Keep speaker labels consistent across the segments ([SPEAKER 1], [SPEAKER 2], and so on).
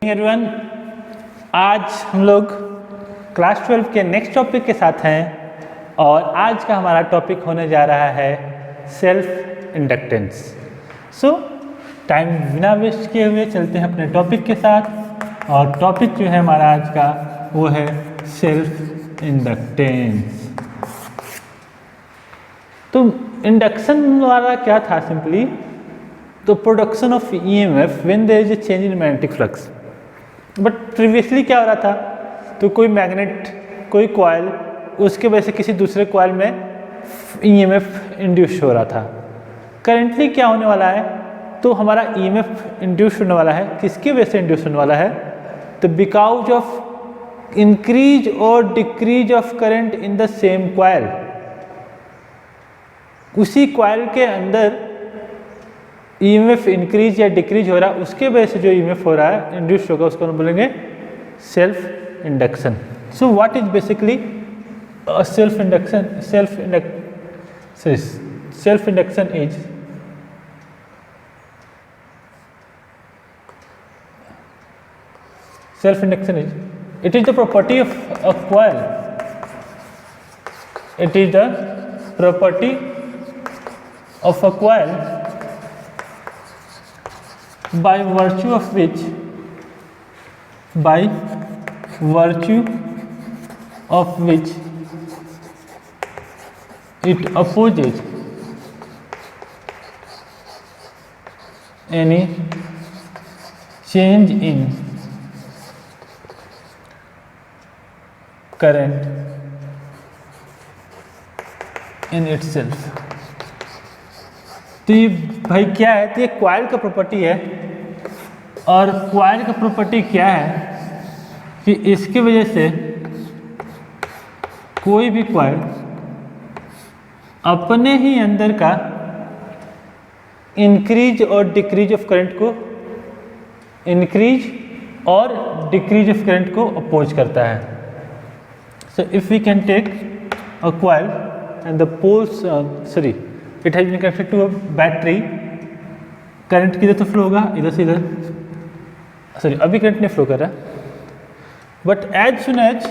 [SPEAKER 1] Everyone, आज हम लोग क्लास 12 के नेक्स्ट टॉपिक के साथ हैं और आज का हमारा टॉपिक होने जा रहा है सेल्फ इंडक्टेंस। सो टाइम बिना वेस्ट किए हुए चलते हैं अपने टॉपिक के साथ और टॉपिक जो है हमारा आज का वो है सेल्फ इंडक्टेंस। तो इंडक्शन वाला क्या था? Simply the production of EMF when there is a change in magnetic flux। But previously क्या हो रहा था? तो कोई मैग्नेट, कोई कॉइल, उसके वजह से किसी दूसरे कॉइल में EMF इंड्यूस हो रहा था। करेंटली क्या होने वाला है? तो हमारा EMF इंड्यूस होने वाला है, किसकी वजह से इंड्यूस होने वाला है? तो बिकॉज ऑफ इंक्रीज और decrease of current in the same coil. उसी कॉइल के अंदर EMF इंक्रीज या डिक्रीज हो रहा है, उसके वजह से जो EMF हो रहा है इंड्यूस होगा, उसको हम बोलेंगे self induction. So what is basically self induction? Self induction is it is the property of a coil. It is the property of a coil by virtue of which it opposes any change in current in itself। तो ये भाई क्या है? तो ये coil का property है और कॉइल का प्रॉपर्टी क्या है कि इसकी वजह से कोई भी कॉइल अपने ही अंदर का इंक्रीज और डिक्रीज ऑफ करंट को अपोज करता है। So if we can take a coil and the poles it has been connected to a battery. Current किधर तो फ्लो होगा? इधर से इधर। अभी करंट नहीं फ्लो कर रहा, but as soon as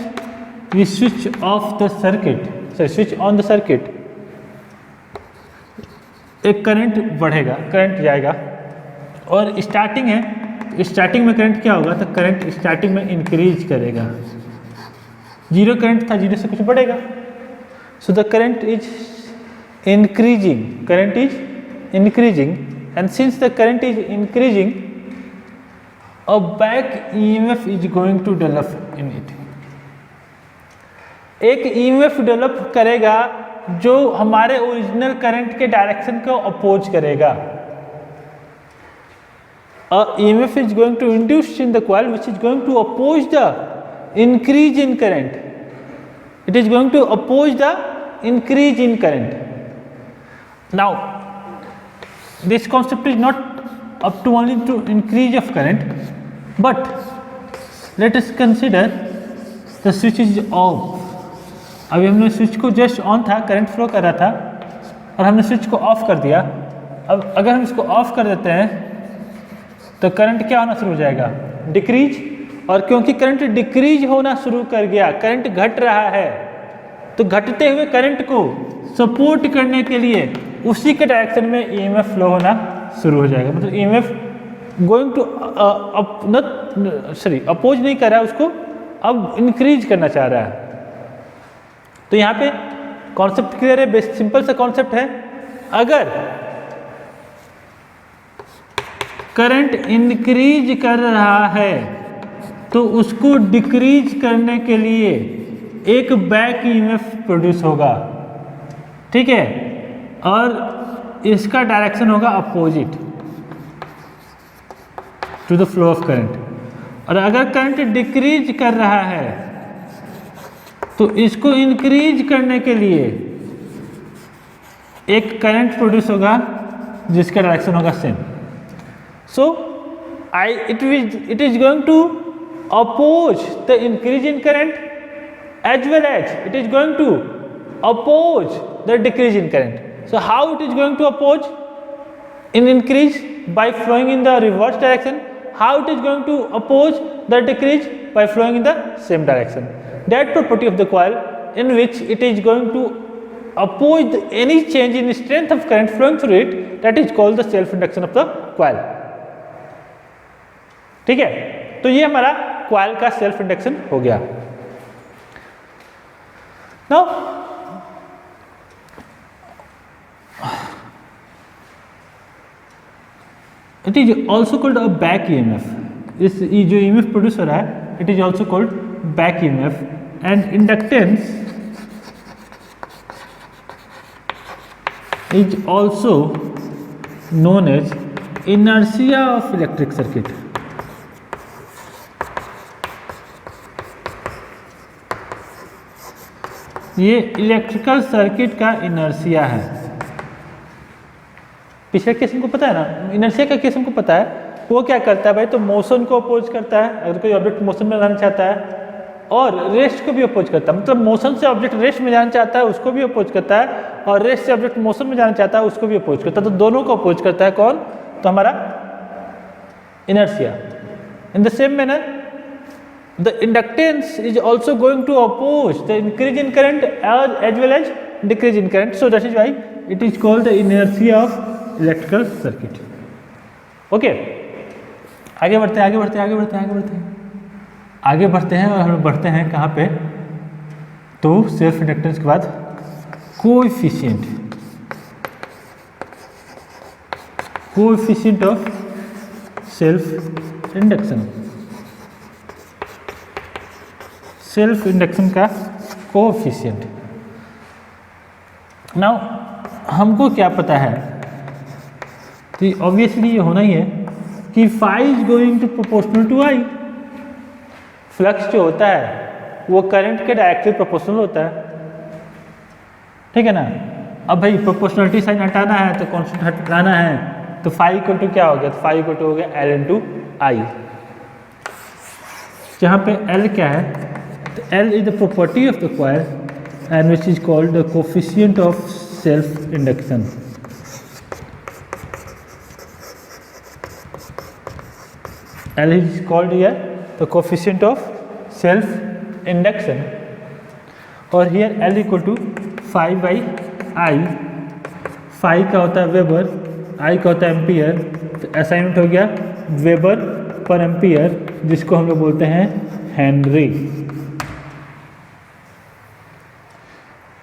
[SPEAKER 1] we switch off the circuit, switch on the circuit, एक करंट बढ़ेगा, करंट जाएगा और स्टार्टिंग है, स्टार्टिंग में करंट क्या होगा? तो करंट स्टार्टिंग में इंक्रीज करेगा। जीरो करंट था, जीरो से कुछ बढ़ेगा। So the current is increasing, and since the current is increasing, a back EMF is going to develop in it। एक EMF डेवलप करेगा जो हमारे ओरिजिनल करंट के डायरेक्शन को अपोज करेगा। A EMF is going to induce in the coil which is going to oppose the increase in current। It is going to oppose the increase in current। Now this concept is not up to only to increase of current, but let us consider the switch is off। अभी हमने switch को just on था, current flow कर रहा था और हमने switch को ऑफ कर दिया। अब अगर हम इसको ऑफ कर देते हैं तो करंट क्या होना शुरू हो जाएगा? डिक्रीज। और क्योंकि करंट डिक्रीज होना शुरू कर गया, करंट घट रहा है, तो घटते हुए करंट को सपोर्ट करने के लिए उसी के डायरेक्शन में EMF फ्लो होना शुरू हो जाएगा। मतलब EMF गोइंग टू अपोज नहीं कर रहा है उसको, अब इंक्रीज करना चाह रहा है। तो यहाँ पे कॉन्सेप्ट क्लियर है, बेस्ट सिंपल सा कॉन्सेप्ट है। अगर करंट इंक्रीज कर रहा है तो उसको डिक्रीज करने के लिए एक बैक EMF प्रोड्यूस होगा, ठीक है, और इसका डायरेक्शन होगा opposite to the flow of current. और अगर करंट डिक्रीज कर रहा है तो इसको इंक्रीज करने के लिए एक करंट प्रोड्यूस होगा जिसका डायरेक्शन होगा same. So it is going to oppose the increase in current as well as it is going to oppose the decrease in current। So how it is going to oppose in increase? By flowing in the reverse direction। how it is going to oppose the decrease? By flowing in the same direction. That property of the coil in which it is going to oppose any change in strength of current flowing through it, that is called the self induction of the coil. ठीक है, तो ये हमारा coil का self induction हो गया. Now it is also called a back EMF. इस जो EMF प्रोड्यूस हो रहा है, it is also called back EMF, and inductance is also known as inertia of electric circuit. ये इलेक्ट्रिकल सर्किट का इनर्शिया है. पिछले केस हमको पता है ना, इनर्शिया का केस हमको पता है. वो क्या करता है भाई, तो मोशन को अपोज करता है अगर कोई ऑब्जेक्ट मोशन में जाना चाहता है, और रेस्ट को भी अपोज करता है. मतलब मोशन से ऑब्जेक्ट रेस्ट में जाना चाहता है उसको भी अपोज करता है, और रेस्ट से ऑब्जेक्ट मोशन में जाना चाहता है उसको भी अपोज करता है. तो दोनों को अपोज करता है कौन, तो हमारा inertia. In the same manner the inductance is also going to oppose the increase in current as well as decrease in current. So that is why it is called the inertia of electrical circuit. Okay, आगे बढ़ते हैं और हम बढ़ते हैं कहाँ पे, तो सेल्फ इंडक्टेंस के बाद कोएफिशिएंट ऑफ सेल्फ इंडक्शन का कोएफिशिएंट. नाउ हमको क्या पता है, तो ऑब्वियसली ये होना ही है कि phi is going to proportional to I. Flux जो होता है वो करंट के डायरेक्टली प्रोपोर्शनल होता है. ठीक है ना. अब भाई प्रोपोर्शनलिटी साइन हटाना है तो कांस्टेंट हटाना है, तो फाई इक्वल टू क्या हो गया, तो फाई इक्वल टू हो गया एल इंटू आई. जहाँ पे एल क्या है, L is the property of the coil and which is called the coefficient of self induction. L is called here the coefficient of self induction, और here L equal to phi by I. phi का होता है weber, I का होता है ampere, तो assignment हो गया वेबर पर एम्पियर, जिसको हम लोग बोलते हैं Henry.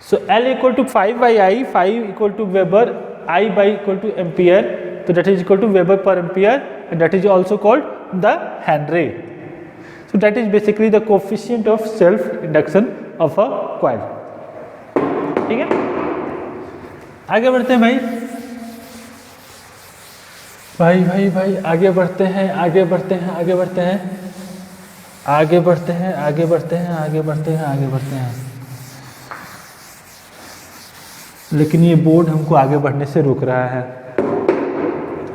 [SPEAKER 1] So L equal to phi by I, phi equal to Weber, I by equal to ampere, so that is equal to Weber per ampere, and that is also called the Henry. So that is basically the coefficient of self induction of a coil. ठीक है, आगे बढ़ते हैं भाई आगे बढ़ते हैं. लेकिन ये बोर्ड हमको आगे बढ़ने से रोक रहा है.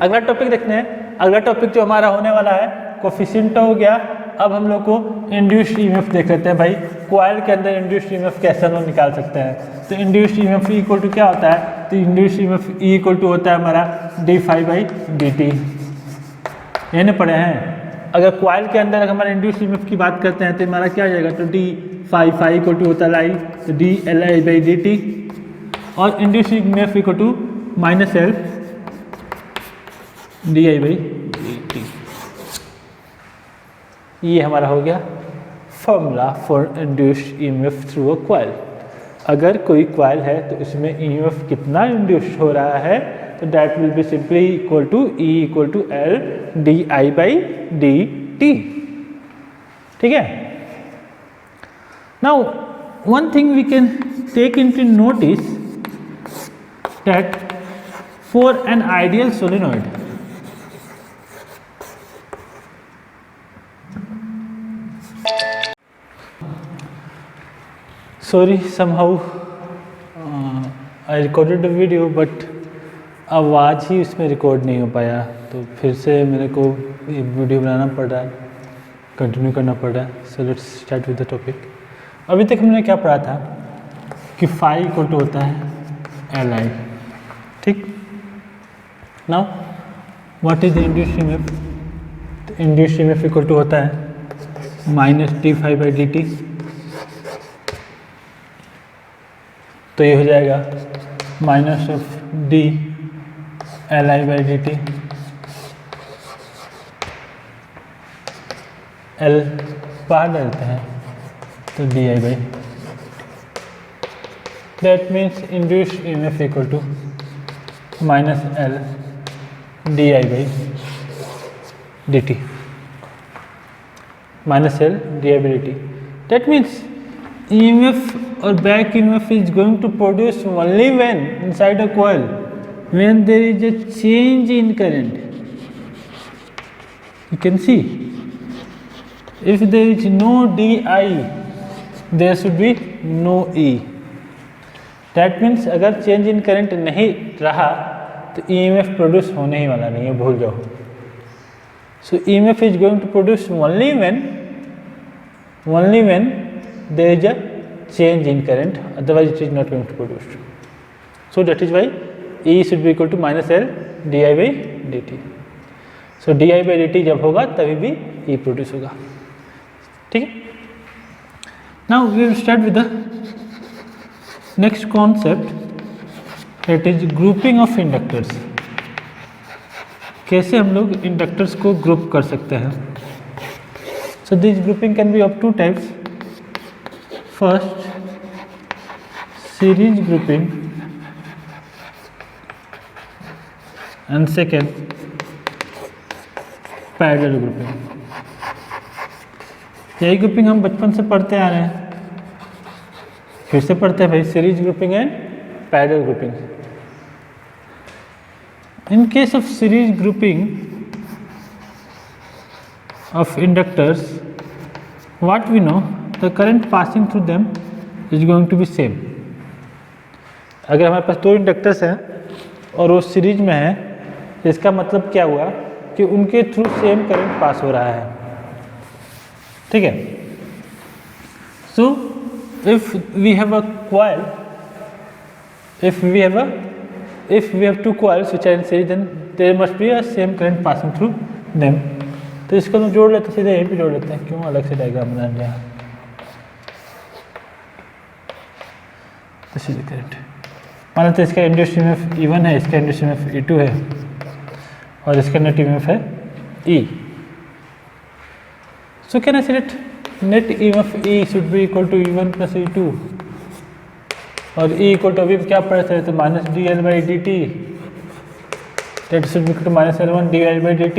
[SPEAKER 1] अगला टॉपिक देखते हैं. अगला टॉपिक जो हमारा होने वाला है कोफिशिएंट हो गया. अब हम लोग को इंड्यूस्ड ईएमएफ देख लेते हैं भाई. कॉइल के अंदर इंड्यूस्ड ईएमएफ कैसे हम लोग निकाल सकते हैं. तो इंड्यूस्ड ईएमएफ इक्वल टू क्या होता है, तो इंड्यूस्ड ईएमएफ इक्वल टू होता है हमारा D phi by D T. ये नहीं पढ़े हैं. अगर कॉइल के अंदर अगर हमारा इंड्यूस्ड ईएमएफ की बात करते हैं तो हमारा क्या आ जाएगा, तो डी फाई इक्वल टू होता है लाई, तो D L I by D T, और induced EMF equal to minus L D I by D T. ये हमारा हो गया formula for induced EMF through a coil. अगर कोई कॉइल है तो इसमें ईएमएफ कितना इंड्यूस हो रहा है, तो that will be simply equal to E equal to L D I by D T. ठीक है. Now one thing we can take into notice that for an ideal solenoid, sorry somehow I recorded the video but आवाज़ ही उसमें record नहीं हो पाया, तो फिर से मेरे को ये वीडियो बनाना पड़ रहा है, कंटिन्यू करना पड़ रहा है. So let's start with the topic. अभी तक हमने क्या पढ़ा था कि फाई इक्वल टू होता है एल आई. ठीक. Now what is the induced EMF. Induced EMF equal to होता है माइनस d∅dt, तो ये हो जाएगा माइनस ऑफ d∆I/dt, L बाहर डालते हैं तो di/, that means induced EMF equal to minus L di/dt, minus L di/dt. That means EMF or back EMF is going to produce only when inside a coil when there is a change in current. You can see if there is no di, there should be no E. That means अगर change in current नहीं रहा तो EMF produce होने ही वाला नहीं है, भूल जाओ. So EMF is going to produce only when there is a change in current, otherwise it is not going to produce. So that is why E should be equal to minus L di/dt. So di/dt जब होगा तभी भी E produce होगा. ठीक है. Now we will start with the next concept, that is grouping of inductors. कैसे हम लोग इंडक्टर्स को ग्रुप कर सकते हैं. So this grouping can be of two types. First series grouping and second parallel grouping. यही ग्रुपिंग हम बचपन से पढ़ते आ रहे हैं, फिर से पढ़ते हैं भाई, series grouping and parallel grouping. In case of series grouping of inductors, what we know, the current passing through them is going to be same. अगर हमारे पास दो इंडक्टर्स हैं और वो सीरीज में है, इसका मतलब क्या हुआ कि उनके थ्रू सेम करंट पास हो रहा है. ठीक है. So if we have a coil, if we have two coils which are in series, then there must be a same current passing through them. तो इसको हम जोड़ लेते हैं, सीधे यहीं पे जोड़ लेते हैं, क्यों अलग से डायग्राम बना लिया. तो सीधे करंट मान लेते हैं इसका इंड्यूस्ड ईएमएफ E1 है, इसका इंड्यूस्ड ईएमएफ E2 है और इसका नेट ईएमएफ है E. So can I say net EMF E should be equal to E1 plus E2 और E इक्वल टू अभी क्या पढ़े थे, तो minus dL/dt, that should be equal to minus L1 di/dt,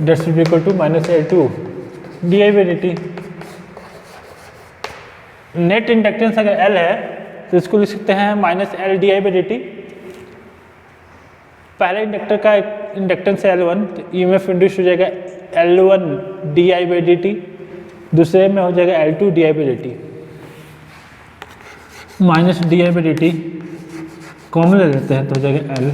[SPEAKER 1] that should be equal to minus L2 di/dt. Net inductance अगर L है तो इसको लिख सकते हैं माइनस L di/dt. पहले इंडक्टर का इंडक्टेंस है L1, तो EMF इंड्यूस हो जाएगा L1 di/dt, दूसरे में हो जाएगा L2 di/dt. Minus di/dt common ले लेते हैं तो हो जाएगा L.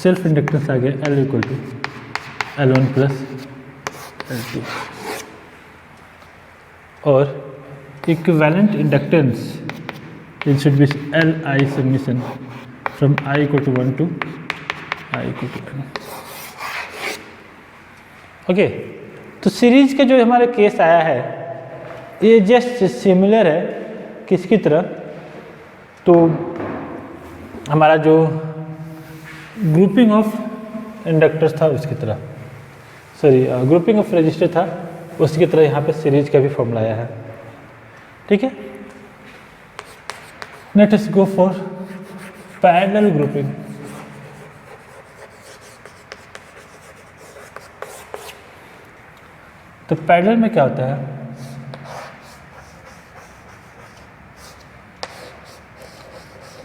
[SPEAKER 1] सेल्फ इंडक्टेंस आ गया L equal to L1 plus L2 और equivalent inductance it should be Li summation from I equal to 1 to I equal to 1. Okay. तो सीरीज का जो हमारा केस आया है ये जस्ट सिमिलर है किसकी तरह, तो हमारा जो ग्रुपिंग ऑफ इंडक्टर्स था उसकी तरह, सॉरी ग्रुपिंग ऑफ रजिस्टर था उसकी तरह यहाँ पे सीरीज का भी फॉर्मूला आया है. ठीक है. Let us go for parallel grouping. तो पैरेलल में क्या होता है,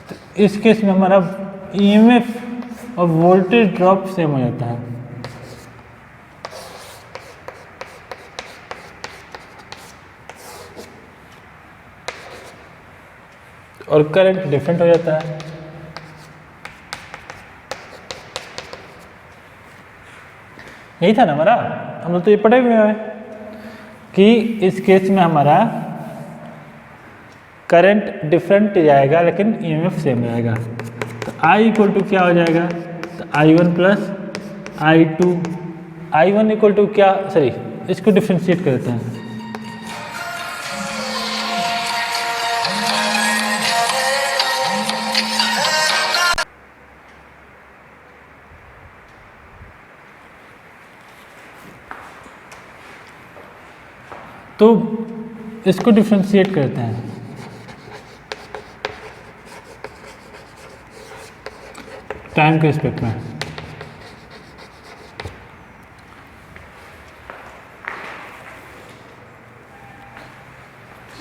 [SPEAKER 1] तो इस केस में हमारा ईएमएफ और वोल्टेज ड्रॉप सेम हो जाता है. और करंट डिफरेंट हो जाता है. यही था ना हमारा, हम लोग तो ये पढ़े हुए हैं कि इस केस में हमारा करंट डिफरेंट जाएगा लेकिन ईएमएफ सेम रहेगा। तो आई इक्वल टू क्या हो जाएगा, तो I1 plus I2, I1 equal to क्या, सॉरी इसको डिफ्रेंशिएट करते हैं। तो इसको डिफ्रेंशिएट करते हैं। टाइम के रिस्पेक्ट में।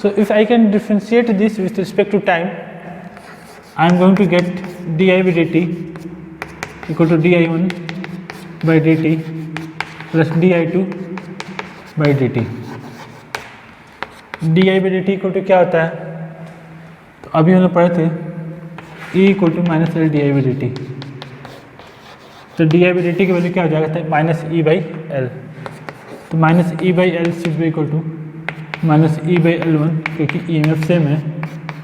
[SPEAKER 1] So if I can differentiate this with respect to time, I am going to get di by dt equal to di1 by dt plus di2 by dt। di by dt equal to क्या होता है, तो अभी हम लोग पढ़े थे E equal to minus L D I by D T. तो D I by D T की वैल्यू क्या हो जाएगा, माइनस ई बाई एल। तो minus E by L should be equal to minus E by L one, क्योंकि E M F same है,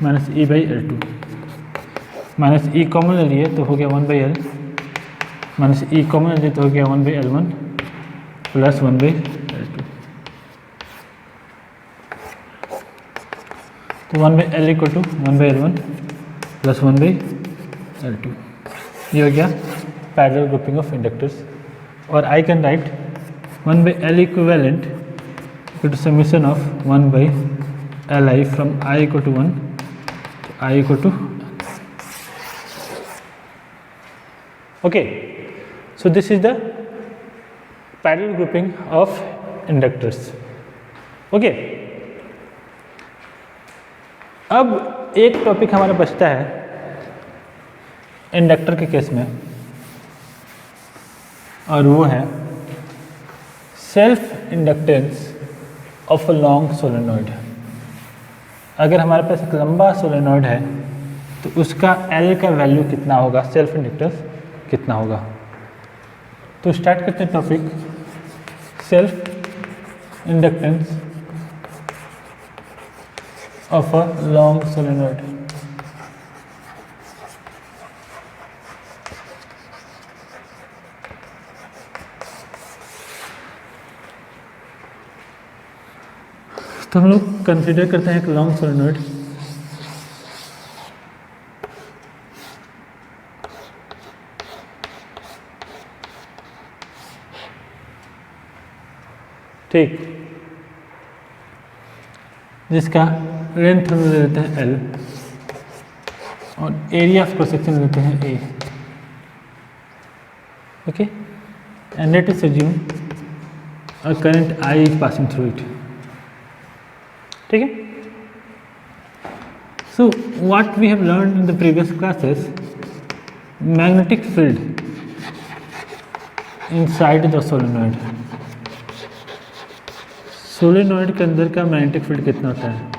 [SPEAKER 1] minus E by L two. Minus E common ले लिए तो हो गया one by L, minus E common ले लिए तो हो गया one by L one plus one by L two. तो one by L equal to one by L one plus one by L two. ये हो गया पैरेलल ग्रुपिंग ऑफ इंडक्टर्स। और I can write one by L equivalent equal to summation of one by L I from I equal to one to I equal to. Okay, so this is the parallel grouping of inductors. Okay, अब एक topic हमारा बचता है inductor के case में, और वो है self inductance of a long solenoid. अगर हमारे पास एक लंबा सोलेनॉइड है तो उसका L का वैल्यू कितना होगा, सेल्फ इंडक्टेंस कितना होगा। तो स्टार्ट करते हैं topic self inductance of a long solenoid. तो हम लोग कंसीडर करते हैं एक लॉन्ग सोलेनॉइड। ठीक, जिसका लेंथ हम ले लेते हैं L और एरिया ऑफ क्रॉस सेक्शन लेते हैं A। Okay, and let us assume a current I is passing through it। ठीक है, so what we have learn in the previous classes, magnetic field inside the solenoid. Solenoid के अंदर का magnetic field कितना होता है,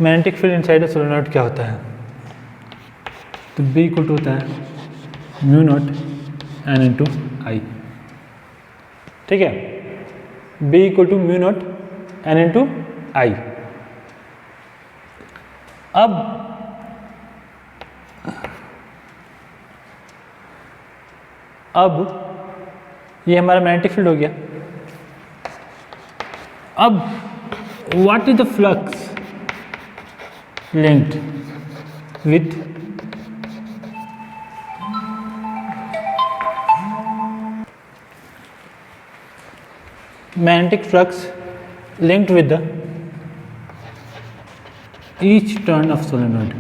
[SPEAKER 1] magnetic field inside the solenoid क्या होता है, तो B इक्वल टू होता है mu naught N into I. ठीक है, B equal to mu naught N into आई। अब ये हमारा मैग्नेटिक फील्ड हो गया। अब what is the flux linked with magnetic flux linked with the each turn of solenoid।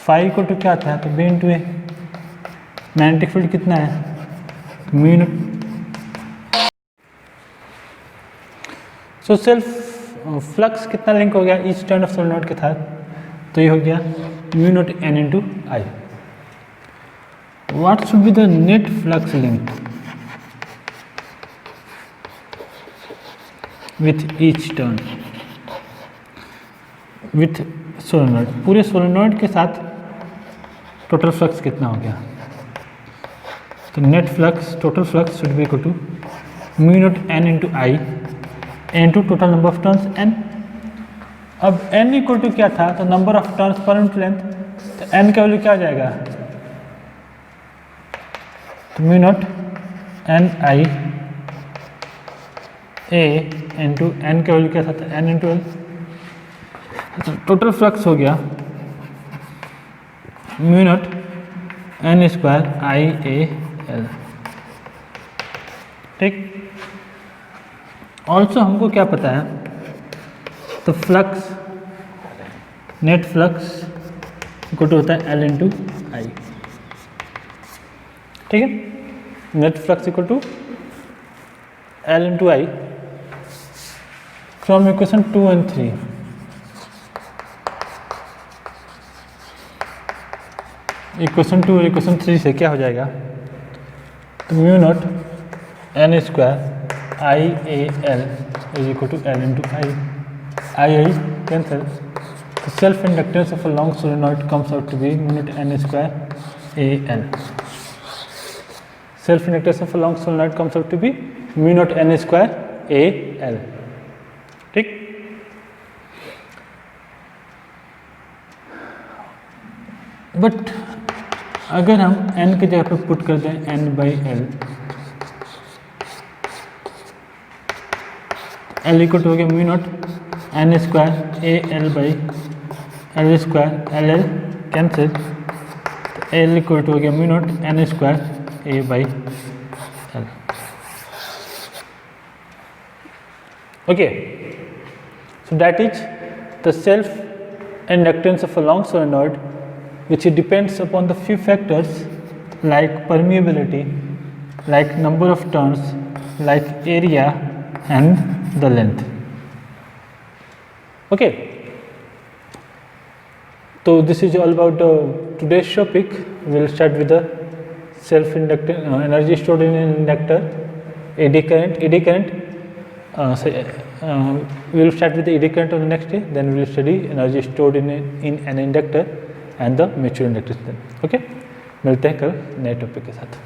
[SPEAKER 1] Phi को टू क्या आता है, तो B into A. Magnetic field कितना है, तो mu naught. So self flux कितना लिंक हो गया ईच टर्न ऑफ सोलेनॉइड के साथ, तो ये हो गया mu naught N into I. What should be the net flux link with each turn, with solenoid, पूरे सोलेनॉइड के साथ टोटल फ्लक्स कितना हो गया? तो net flux, total flux should be equal to mu not n into I into total number of turns n। अब n equal to क्या था? तो number of turns per unit length, तो n का वैल्यू क्या आ जाएगा? तो mu not n I A into n का वैल्यू क्या था? तो n इंटू एल। तो टोटल फ्लक्स हो गया mu not n square I A L. ठीक। ऑल्सो हमको क्या पता है? तो flux, net flux equal to होता है एल इंटू आई। ठीक है, net flux equal to L into I from equation 2 and 3। Equation 2 और इक्वेशन 3 से क्या हो जाएगा? तो mu not n square I A L is equal to L into I. I cancel, तो self inductance of a long solenoid comes out to be mu not n square A L. Self inductance of a long solenoid comes out to be mu not n square A L. ठीक। But अगर हम n की जगह पे put कर दें n by L, L equal to हो गया mu not n square A L by L square, L L cancel, तो एल इक्वल टू हो गया mu not n square A by L. Okay, so that is the self inductance of a long solenoid which depends upon the few factors like permeability, like number of turns, like area and the length. Okay, so this is all about today's topic. We will start with the self-inductance energy stored in an inductor, eddy current. We will start with the eddy current on the next day, then we will study energy stored in an inductor and the mutual inductance. Okay, मिलते हैं कल नए topic के साथ।